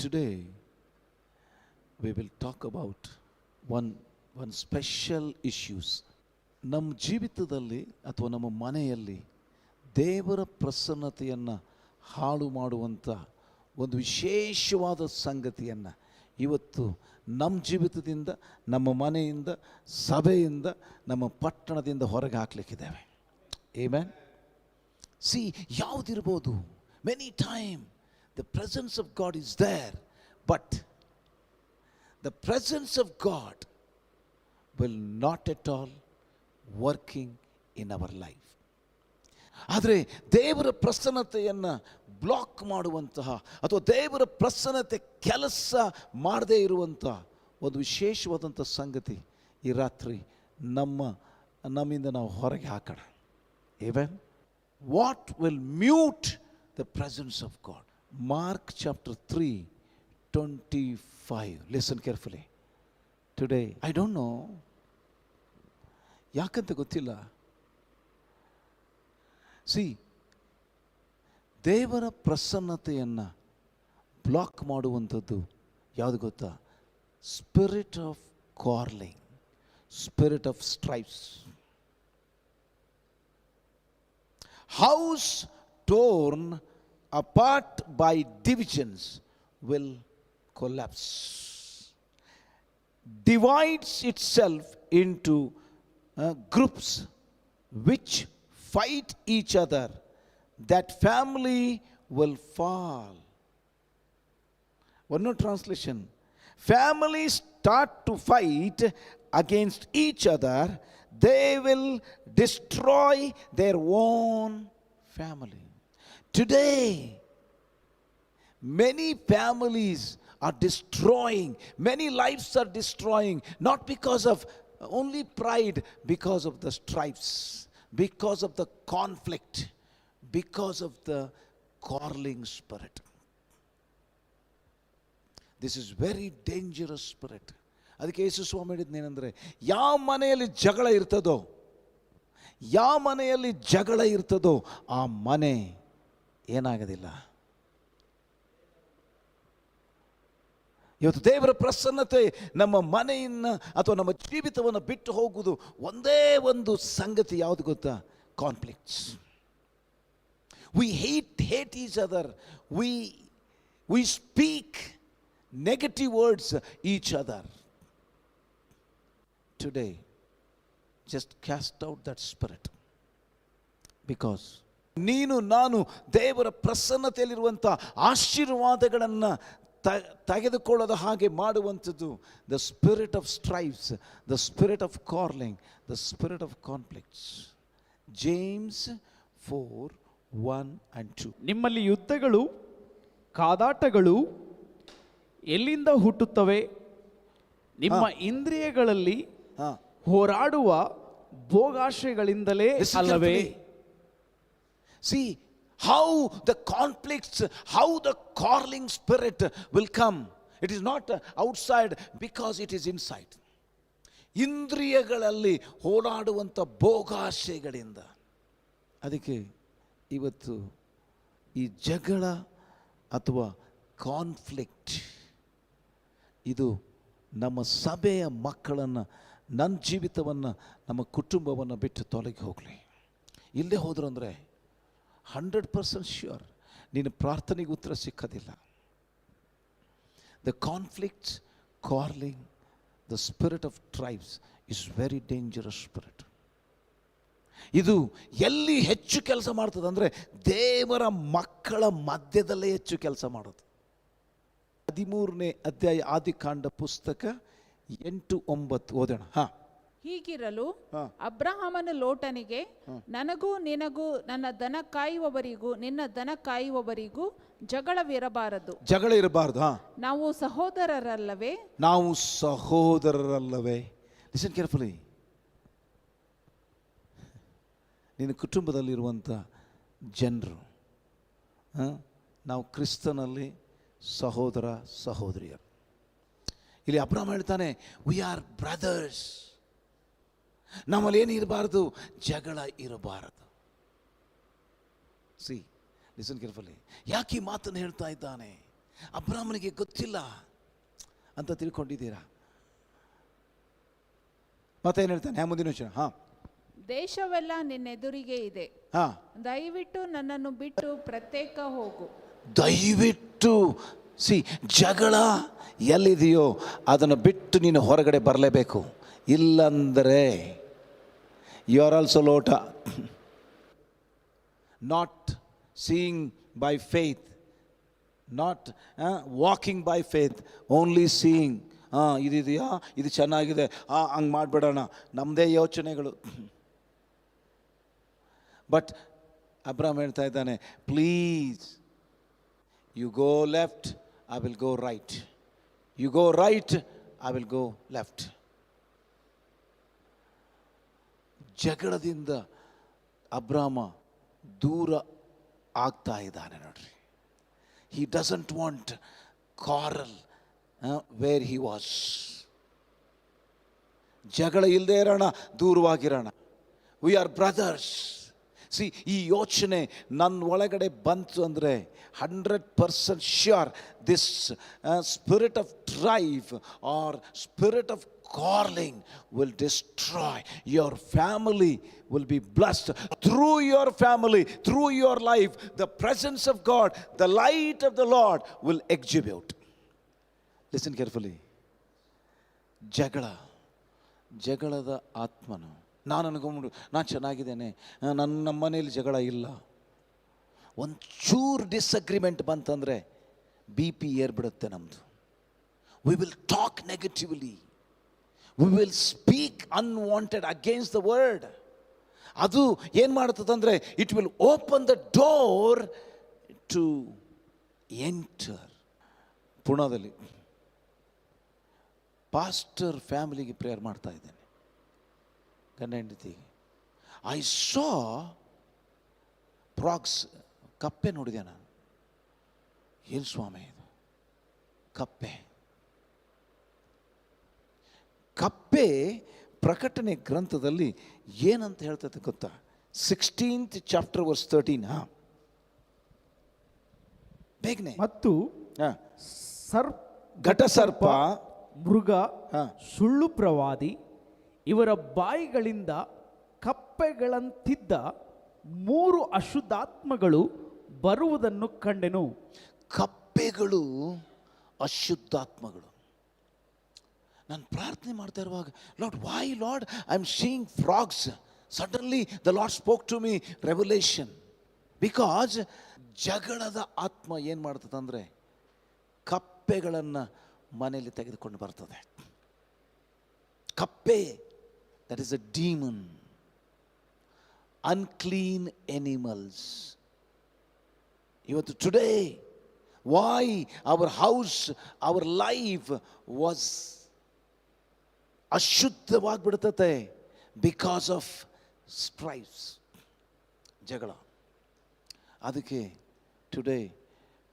Today we will talk about one special issues. ನಮ್ಮ ಜೀವಿತದಲ್ಲಿ ಅಥವಾ ನಮ್ಮ ಮನೆಯಲ್ಲಿ ದೇವರ ಪ್ರಸನ್ನತೆಯನ್ನು ಹಾಳು ಮಾಡುವಂಥ ಒಂದು ವಿಶೇಷವಾದ ಸಂಗತಿಯನ್ನು ಇವತ್ತು ನಮ್ಮ ಜೀವಿತದಿಂದ, ನಮ್ಮ ಮನೆಯಿಂದ, ಸಭೆಯಿಂದ, ನಮ್ಮ ಪಟ್ಟಣದಿಂದ ಹೊರಗೆ ಹಾಕಲಿಕ್ಕಿದ್ದೇವೆ. ಆಮೆನ್. ಸಿ, ಯಾವುದಿರ್ಬೋದು, many time the presence of God is there, but the presence of God will not at all working in our life. ಆದರೆ ದೇವರ ಪ್ರಸನ್ನತೆಯನ್ನು ಬ್ಲಾಕ್ ಮಾಡುವಂತಹ ಅಥವಾ ದೇವರ ಪ್ರಸನ್ನತೆ ಕೆಲಸ ಮಾಡದೇ ಇರುವಂಥ ಒಂದು ವಿಶೇಷವಾದಂಥ ಸಂಗತಿ ಈ ರಾತ್ರಿ ನಮ್ಮಿಂದ ನಾವು ಹೊರಗೆ ಹಾಕೋಣ. Amen. What will mute the presence of god? Mark chapter 3:25. Listen carefully. Today I don't know, ಯಾಕಂತ ಗೊತ್ತಿಲ್ಲ. ಸಿ, ದೇವರ ಪ್ರಸನ್ನತೆಯನ್ನು ಬ್ಲಾಕ್ ಮಾಡುವಂಥದ್ದು ಯಾವುದು ಗೊತ್ತಾ? Spirit of Carling, spirit of stripes. House torn apart by divisions will collapse. Divides itself into groups which fight each other, that family will fall. One more translation. Families start to fight against each other, they will destroy their own family. Today many families are destroying, many lives are destroying, not because of only pride, because of the stripes, because of the conflict, because of the quarreling spirit. This is very dangerous spirit. ಅದಕ್ಕೆ ಯೇಸು ಸ್ವಾಮಿ ಹೇಳಿದ್ನೇನೆಂದರೆ, ಯಾವ ಮನೆಯಲ್ಲಿ ಜಗಳ ಇರ್ತದೋ ಆ ಮನೆ ಏನಾಗೋದಿಲ್ಲ. ಇವತ್ತು ದೇವರ ಪ್ರಸನ್ನತೆ ನಮ್ಮ ಮನೆಯನ್ನು ಅಥವಾ ನಮ್ಮ ಜೀವಿತವನ್ನು ಬಿಟ್ಟು ಹೋಗುವುದು ಒಂದೇ ಒಂದು ಸಂಗತಿ, ಯಾವುದು ಗೊತ್ತಾ? Conflicts. We hate each other, we speak negative words each other. Today just cast out that spirit, because ನೀನು ನಾನು ದೇವರ ಪ್ರಸನ್ನತೆಯಲ್ಲಿರುವಂಥ ಆಶೀರ್ವಾದಗಳನ್ನು ತೆಗೆದುಕೊಳ್ಳದ ಹಾಗೆ ಮಾಡುವಂಥದ್ದು the spirit of strives, the spirit of quarreling, the spirit of conflicts. James 4:1-2. ನಿಮ್ಮಲ್ಲಿ ಯುದ್ಧಗಳು, ಕಾದಾಟಗಳು ಎಲ್ಲಿಂದ ಹುಟ್ಟುತ್ತವೆ? ನಿಮ್ಮ ಇಂದ್ರಿಯಗಳಲ್ಲಿ ಹೋರಾಡುವ ಭೋಗಾಶಯಗಳಿಂದಲೇ ಅಲ್ಲವೇ? See how the conflicts, how the quarreling spirit will come. It is not outside, because it is inside. ಇಂದ್ರಿಯಗಳಲ್ಲಿ ಹೋರಾಡುವಂಥ ಭೋಗಾಶಯಗಳಿಂದ. ಅದಕ್ಕೆ ಇವತ್ತು ಈ ಜಗಳ ಅಥವಾ ಕಾನ್ಫ್ಲಿಕ್ಟ್ ಇದು ನಮ್ಮ ಸಭೆಯ ಮಕ್ಕಳನ್ನು, ನನ್ನ ಜೀವಿತವನ್ನು, ನಮ್ಮ ಕುಟುಂಬವನ್ನು ಬಿಟ್ಟು ತೊಲಗಿ ಹೋಗಲಿ. ಇಲ್ಲೇ ಹೋದ್ರು ಅಂದರೆ 100% ಶ್ಯೂರ್ ನೀನು ಪ್ರಾರ್ಥನೆಗೆ ಉತ್ತರ ಸಿಕ್ಕೋದಿಲ್ಲ. The conflicts, quarreling, the spirit of strifes is very dangerous spirit. ಇದು ಎಲ್ಲಿ ಹೆಚ್ಚು ಕೆಲಸ ಮಾಡ್ತದೆ ಅಂದರೆ ದೇವರ ಮಕ್ಕಳ ಮಧ್ಯದಲ್ಲೇ ಹೆಚ್ಚು ಕೆಲಸ ಮಾಡೋದು. 13ನೇ ಅಧ್ಯಾಯ ಆದಿಕಾಂಡ ಪುಸ್ತಕ 8-9 ಓದೋಣ. ಹೀಗಿರಲು ಅಬ್ರಹಾಮನ ಲೋಟನಿಗೆ, ನನಗೂ ನಿನಗೂ ನನ್ನ ದನ ಕಾಯುವವರಿಗೂ ನಿನ್ನ ದನ ಕಾಯುವವರಿಗೂ ಜಗಳ ಇರಬಾರದು. ನಾವು ಸಹೋದರರಲ್ಲವೇ? Listen carefully. ನಿನ್ನ ಕುಟುಂಬದಲ್ಲಿರುವಂಥ ಜನರು, ನಾವು ಕ್ರಿಸ್ತನಲ್ಲಿ ಸಹೋದರ ಸಹೋದರಿಯರು. ಇಲ್ಲಿ ಅಬ್ರಹಾಮ ಹೇಳ್ತಾನೆ, ವಿ ಆರ್ ಬ್ರದರ್ಸ್. ನಮ್ಮಲ್ಲಿ ಏನಿರಬಾರ್ದು? ಜಗಳ ಇರಬಾರದು. C, listen carefully. ಯಾಕೆ ಈ ಮಾತನ್ನು ಹೇಳ್ತಾ ಇದ್ದಾನೆ? ಅಬ್ರಾಮನಿಗೆ ಗೊತ್ತಿಲ್ಲ ಅಂತ ತಿಳ್ಕೊಂಡಿದ್ದೀರಾ? ಮತ್ತೇನು ಹೇಳ್ತಾನೆ ಮುಂದಿನ ವಿಷಯ? ದೇಶವೆಲ್ಲ ನಿನ್ನೆದುರಿಗೆ ಇದೆ, ದಯವಿಟ್ಟು ನನ್ನನ್ನು ಬಿಟ್ಟು ಪ್ರತ್ಯೇಕ ಹೋಗು. ದಯವಿಟ್ಟು ಜಗಳ ಎಲ್ಲಿದೆಯೋ ಅದನ್ನು ಬಿಟ್ಟು ನೀನು ಹೊರಗಡೆ ಬರಲೇಬೇಕು. ಇಲ್ಲಂದರೆ ಯು ಆರ್ ಆಲ್ಸೋ ಲೋಟ. Not seeing by faith, not walking by faith, only seeing. ಇದಿದೆಯಾ, ಇದು ಚೆನ್ನಾಗಿದೆ, ಹಂಗೆ ಮಾಡಿಬಿಡೋಣ, ನಮ್ಮದೇ ಯೋಚನೆಗಳು. ಬಟ್ ಅಬ್ರಾಮ್ ಹೇಳ್ತಾ ಇದ್ದಾನೆ, please you go left, I will go right. You go right, I will go left. ಜಗಳದಿಂದ ಅಬ್ರಾಮ ದೂರ ಆಗ್ತಾ ಇದ್ದಾನೆ ನೋಡ್ರಿ. He doesn't want quarrel where he was. ಜಗಳ ಇಲ್ಲದೆ ಇರೋಣ, ದೂರವಾಗಿರೋಣ. We are brothers. ಈ ಯೋಚನೆ ನನ್ನ ಒಳಗಡೆ ಬಂತು ಅಂದರೆ 100% sure this spirit of drive or spirit of quarreling will destroy. Your family will be blessed. Through your family, through your life, the presence of God, the light of the Lord will exhibit. Listen carefully. ಜಗಳದ ಆತ್ಮನು, ನಾನು ಅನ್ಕೊಂಬಿಡು ನಾನು ಚೆನ್ನಾಗಿದ್ದೇನೆ, ನಮ್ಮ ಮನೇಲಿ ಜಗಳ ಇಲ್ಲ, ಒಂಚೂರು disagreement ಬಂತಂದರೆ BP ಏರ್ಬಿಡುತ್ತೆ ನಮ್ಮದು. We will talk negatively. We will speak unwanted against the word. ಅದು ಏನು ಮಾಡುತ್ತದಂದರೆ it will open the door to enter. ಪುಣದಲ್ಲಿ ಪಾಸ್ಟರ್ ಫ್ಯಾಮಿಲಿಗೆ ಪ್ರೇಯರ್ ಮಾಡ್ತಾ ಇದ್ದೇನೆ, ಗಂಡ ಹೆಂಡತಿಗೆ. ಐ ಸಾ ಪ್ರಾಗ್ಸ್, ಕಪ್ಪೆ ನೋಡಿದೆ ನಾನು. ಏನು ಸ್ವಾಮಿ ಇದು ಕಪ್ಪೆ? ಕಪ್ಪೆ ಪ್ರಕಟಣೆ ಗ್ರಂಥದಲ್ಲಿ ಏನಂತ ಹೇಳ್ತದೆ ಗೊತ್ತಾ? 16th chapter verse 13. ಬೇಗನೆ. ಮತ್ತು ಘಟಸರ್ಪ, ಮೃಗ, ಸುಳ್ಳು ಪ್ರವಾದಿ ಇವರ ಬಾಯಿಗಳಿಂದ ಕಪ್ಪೆಗಳಂತಿದ್ದ 3 ಅಶುದ್ಧಾತ್ಮಗಳು ಬರುವುದನ್ನು ಕಂಡೆನು. ಕಪ್ಪೆಗಳು ಅಶುದ್ಧಾತ್ಮಗಳು. ನಾನು ಪ್ರಾರ್ಥನೆ ಮಾಡ್ತಾ ಇರುವಾಗ, Lord why Lord I am seeing frogs. Suddenly the Lord spoke to me revelation. Because ಜಗಳದ ಆತ್ಮ ಏನು ಮಾಡ್ತದೆ ಅಂದರೆ ಕಪ್ಪೆಗಳನ್ನು ಮನೆಯಲ್ಲಿ ತೆಗೆದುಕೊಂಡು ಬರ್ತದೆ. ಕಪ್ಪೆ, that is a demon, unclean animals. ಇವತ್ತು today why our house, our life was ಅಶುದ್ಧವಾಗಿಬಿಡ್ತತೆ ಬಿಕಾಸ್ ಆಫ್ ಸ್ಟ್ರೈಫ್ಸ್, ಜಗಳ. ಅದಕ್ಕೆ today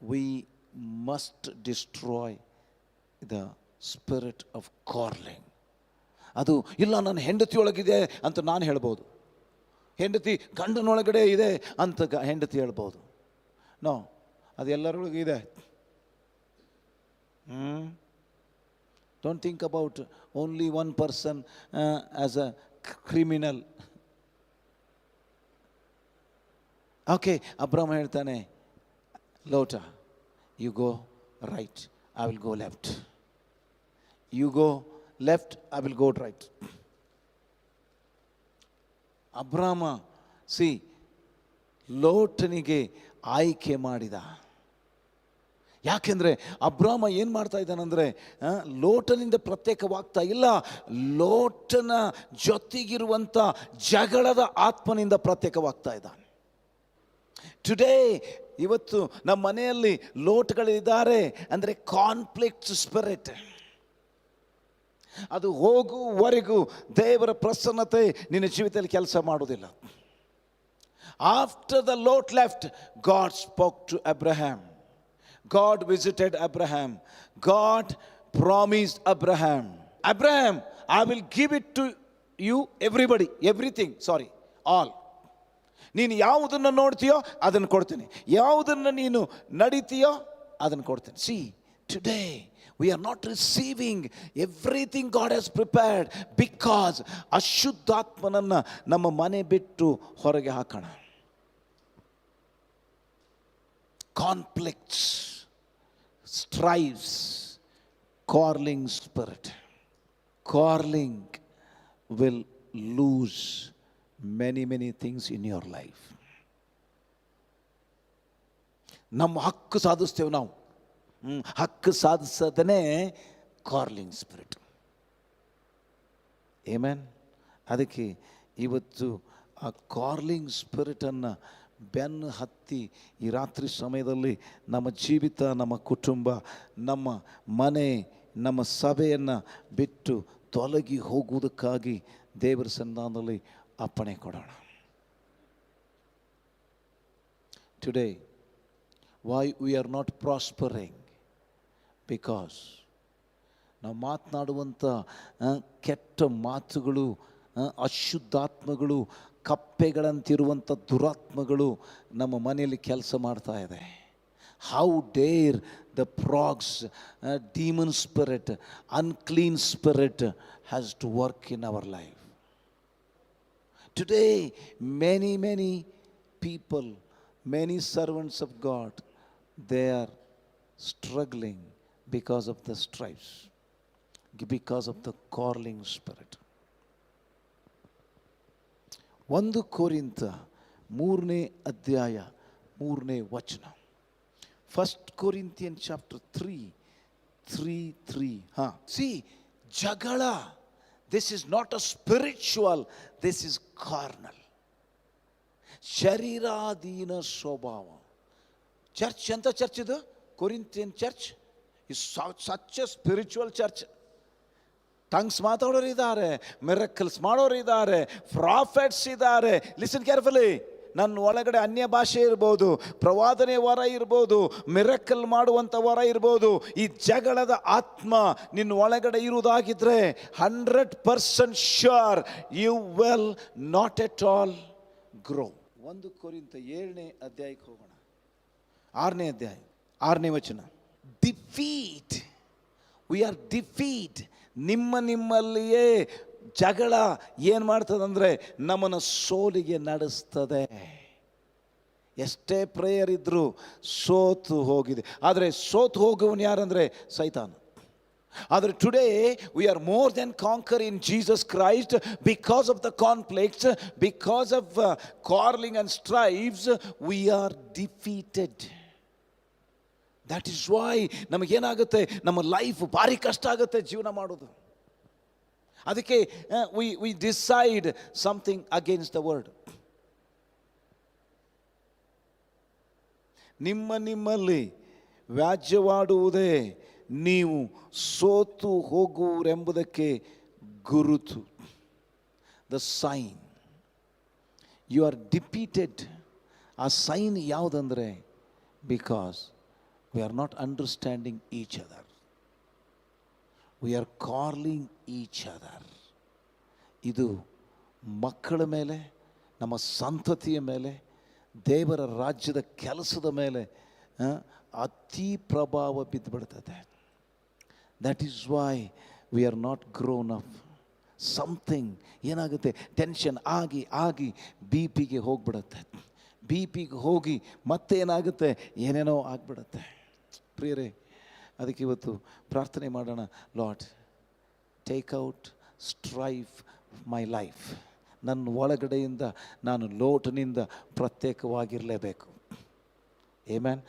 we must destroy the spirit of quarreling. ಅದು ಇಲ್ಲ ನನ್ನ ಹೆಂಡತಿಯೊಳಗಿದೆ ಅಂತ ನಾನು ಹೇಳ್ಬೋದು, ಹೆಂಡತಿ ಗಂಡನೊಳಗಡೆ ಇದೆ ಅಂತ ಹೆಂಡತಿ ಹೇಳ್ಬೋದು. ನೋ, ಅದು ಎಲ್ಲರೊಳಗೂ ಇದೆ. Don't think about only one person as a criminal. Okay, ಅಬ್ರಾಮ ಹೇಳ್ತಾನೆ, ಲೋಟ, you go right, I will go left. You go left, I will go right. ಅಬ್ರಾಮ ಲೋಟನಿಗೆ ಆಯ್ಕೆ ಮಾಡಿದ. ಯಾಕೆಂದರೆ ಅಬ್ರಾಮ ಏನು ಮಾಡ್ತಾ ಇದ್ದಾನಂದರೆ ಲೋಟನಿಂದ ಪ್ರತ್ಯೇಕವಾಗ್ತಾ ಇಲ್ಲ, ಲೋಟನ ಜೊತೆಗಿರುವಂಥ ಜಗಳದ ಆತ್ಮನಿಂದ ಪ್ರತ್ಯೇಕವಾಗ್ತಾ ಇದ್ದಾನೆ. ಟುಡೇ, ಇವತ್ತು ನಮ್ಮ ಮನೆಯಲ್ಲಿ ಲೋಟಗಳಿದ್ದಾರೆ ಅಂದರೆ ಕಾನ್ಫ್ಲಿಕ್ಟ್ ಸ್ಪಿರಿಟ್. ಅದು ಹೋಗುವವರೆಗೂ ದೇವರ ಪ್ರಸನ್ನತೆ ನಿನ್ನ ಜೀವಿತದಲ್ಲಿ ಕೆಲಸ ಮಾಡೋದಿಲ್ಲ. After the Lot left, God spoke to Abraham. God visited Abraham. God promised Abraham, Abraham, I will give it to you, everybody, everything, sorry, all. ನೀನು ಯಾವುದನ್ನು ನೋಡ್ತೀಯೋ ಅದನ್ನು ಕೊಡ್ತೀನಿ, ಯಾವುದನ್ನು ನೀನು ನಡೀತೀಯೋ ಅದನ್ನು ಕೊಡ್ತೇನೆ. See, today we are not receiving everything God has prepared because ಅಶುದ್ಧಾತ್ಮನನ್ನು ನಮ್ಮ ಮನೆ ಬಿಟ್ಟು ಹೊರಗೆ ಹಾಕೋಣ. Conflicts, strives, quarreling spirit. Quarreling will lose many things in your life. ನಮ್ಮ ಹಕ್ಕು ಸಾಧಿಸ್ತೇವೆ ನಾವು. ಹಕ್ಕು ಸಾಧಿಸೋದನ್ನೇ ಕಾರ್ಲಿಂಗ್ ಸ್ಪಿರಿಟ್. ಆಮೆನ್. ಅದಕ್ಕೆ ಇವತ್ತು ಆ ಕಾರ್ಲಿಂಗ್ ಸ್ಪಿರಿಟನ್ನು ಬೆನ್ನು ಹತ್ತಿ ಈ ರಾತ್ರಿ ಸಮಯದಲ್ಲಿ ನಮ್ಮ ಜೀವಿತ, ನಮ್ಮ ಕುಟುಂಬ, ನಮ್ಮ ಮನೆ, ನಮ್ಮ ಸಭೆಯನ್ನು ಬಿಟ್ಟು ತೊಲಗಿ ಹೋಗುವುದಕ್ಕಾಗಿ ದೇವರ ಸನ್ನಿಧಾನದಲ್ಲಿ ಅಪ್ಪಣೆ ಕೊಡೋಣ. Today why we are not prospering? Because ನಾವು ಮಾತನಾಡುವಂಥ ಕೆಟ್ಟ ಮಾತುಗಳು, ಅಶುದ್ಧಾತ್ಮಗಳು, ಕಪ್ಪೆಗಳಂತಿರುವಂಥ ದುರಾತ್ಮಗಳು ನಮ್ಮ ಮನೆಯಲ್ಲಿ ಕೆಲಸ ಮಾಡ್ತಾ ಇದೆ. How dare the frogs, demon spirit, unclean spirit has to work in our life. Today many people, many servants of God, they are struggling because of the stripes, because of the quarreling spirit. 1 ಕೊರಿಂಥ 3ನೇ ಅಧ್ಯಾಯ 3ನೇ ವಚನ. 1 Corinthians chapter 3:3. See, ಜಗಳ, this is not a spiritual, this is carnal. ಶರೀರಾಧೀನ ಸ್ವಭಾವ. Church ಎಂತ church ಇದು? Corinthian church is such A spiritual church. Tongues ಮಾತಾಡೋರು ಇದ್ದಾರೆ, ಮಿರಕಲ್ಸ್ ಮಾಡೋರು ಇದ್ದಾರೆ, ಪ್ರಾಫೆಟ್ಸ್ ಇದ್ದಾರೆ. Listen carefully. ನನ್ನ ಒಳಗಡೆ ಅನ್ಯ ಭಾಷೆ ಇರ್ಬೋದು, ಪ್ರವಾದನೆ ವರ ಇರ್ಬೋದು, ಮಿರಕಲ್ ಮಾಡುವಂಥ ವರ ಇರ್ಬೋದು. ಈ ಜಗಳದ ಆತ್ಮ ನಿನ್ನ ಒಳಗಡೆ ಇರುವುದಾಗಿದ್ರೆ 100% sure you will not at all grow. 1 ಕೊರಿಂಥ 7ನೇ ಅಧ್ಯಾಯಕ್ಕೆ ಹೋಗೋಣ. 6ನೇ ಅಧ್ಯಾಯ 6ನೇ ವಚನ. Defeat, we are defeat. ನಿಮ್ಮಲ್ಲಿಯೇ ಜಗಳ ಏನು ಮಾಡ್ತದಂದರೆ ನಮ್ಮನ್ನು ಸೋಲಿಗೆ ನಡೆಸ್ತದೆ. ಎಷ್ಟೇ ಪ್ರೇಯರ್ ಇದ್ದರೂ ಸೋತು ಹೋಗಿದೆ. ಆದರೆ ಸೋತು ಹೋಗುವನು ಯಾರಂದರೆ ಸೈತಾನ. ಆದರೆ today we are more than conquer in Jesus Christ because of the conflicts, because of quarreling and strives we are defeated. That is why ನಮಗೇನಾಗುತ್ತೆ, ನಮ್ಮ ಲೈಫ್ ಭಾರಿ ಕಷ್ಟ ಆಗುತ್ತೆ ಜೀವನ ಮಾಡೋದು. ಅದಕ್ಕೆ we decide something against the word. ನಿಮ್ಮಲ್ಲಿ ವ್ಯಾಜ್ಯವಾಡುವುದೇ ನೀವು ಸೋತು ಹೋಗುವರೆಂಬುದಕ್ಕೆ ಗುರುತು. The sign you are defeated. ಆ ಸೈನ್ ಯಾವುದಂದರೆ because we are not understanding each other. We are calling each other. ಇದು ಮಕ್ಕಳ ಮೇಲೆ, ನಮ್ಮ ಸಂತತಿಯ ಮೇಲೆ, ದೇವರ ರಾಜ್ಯದ ಕೆಲಸದ ಮೇಲೆ ಅತಿ ಪ್ರಭಾವ ಬಿದ್ದುಬಿಡ್ತದೆ. That is why we are not grown up. Something ಏನಾಗುತ್ತೆ, ಟೆನ್ಷನ್ ಆಗಿ ಬಿ ಪಿಗೆ ಹೋಗ್ಬಿಡುತ್ತೆ. ಬಿ ಪಿಗೆ ಹೋಗಿ ಮತ್ತೇನಾಗುತ್ತೆ, ಏನೇನೋ ಆಗಿಬಿಡುತ್ತೆ. ಪ್ರಿಯರೇ, ಅದಕ್ಕೆ ಇವತ್ತು ಪ್ರಾರ್ಥನೆ ಮಾಡೋಣ. Lord, take out strife my life. ನನ್ನ ಒಳಗಡೆಯಿಂದ ನಾನು ಲೋಟನಿಂದ ಪ್ರತ್ಯೇಕವಾಗಿರಲೇಬೇಕು. ಆಮೆನ್.